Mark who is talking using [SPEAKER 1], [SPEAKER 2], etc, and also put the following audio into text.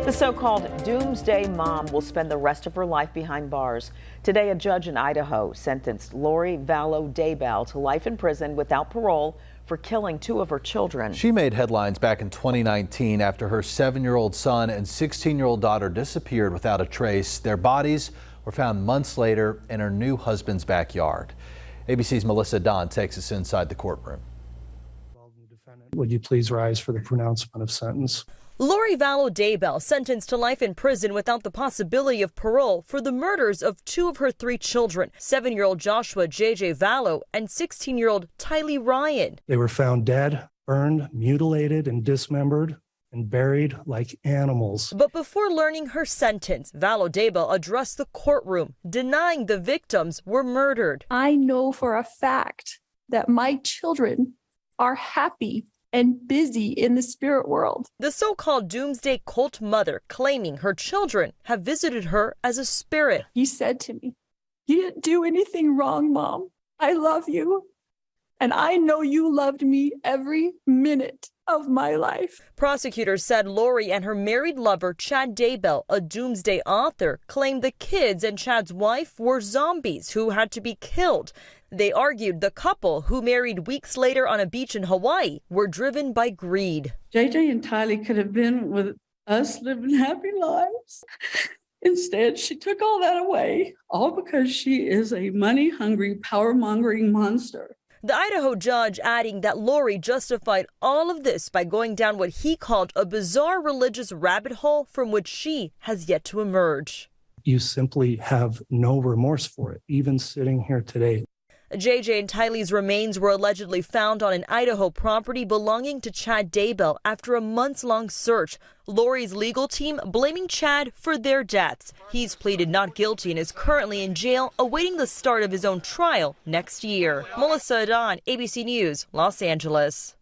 [SPEAKER 1] The so-called Doomsday Mom will spend the rest of her life behind bars. Today, a judge in Idaho sentenced Lori Vallow Daybell to life in prison without parole for killing two of her children.
[SPEAKER 2] She made headlines back in 2019 after her 7-year-old son and 16-year-old daughter disappeared without a trace. Their bodies were found months later in her new husband's backyard. ABC's Melissa Adan takes us inside the courtroom.
[SPEAKER 3] Would you please rise for the pronouncement of sentence?
[SPEAKER 4] Lori Vallow Daybell sentenced to life in prison without the possibility of parole for the murders of two of her 3 children, 7-year-old Joshua J.J. Vallow and 16-year-old Tylee Ryan.
[SPEAKER 3] They were found dead, burned, mutilated, and dismembered, and buried like animals.
[SPEAKER 4] But before learning her sentence, Vallow Daybell addressed the courtroom, denying the victims were murdered.
[SPEAKER 5] I know for a fact that my children are happy and busy in the spirit world.
[SPEAKER 4] The so-called Doomsday cult mother claiming her children have visited her as a spirit.
[SPEAKER 5] He said to me, "You didn't do anything wrong, Mom. I love you. And I know you loved me every minute of my life."
[SPEAKER 4] Prosecutors said Lori and her married lover, Chad Daybell, a Doomsday author, claimed the kids and Chad's wife were zombies who had to be killed. They argued the couple, who married weeks later on a beach in Hawaii, were driven by greed.
[SPEAKER 6] JJ and Tylee could have been with us living happy lives. Instead, she took all that away, all because she is a money-hungry, power-mongering monster.
[SPEAKER 4] The Idaho judge adding that Lori justified all of this by going down what he called a bizarre religious rabbit hole from which she has yet to emerge.
[SPEAKER 3] You simply have no remorse for it, even sitting here today.
[SPEAKER 4] JJ and Tylee's remains were allegedly found on an Idaho property belonging to Chad Daybell after a months-long search. Lori's legal team blaming Chad for their deaths. He's pleaded not guilty and is currently in jail, awaiting the start of his own trial next year. Melissa Adan, ABC News, Los Angeles.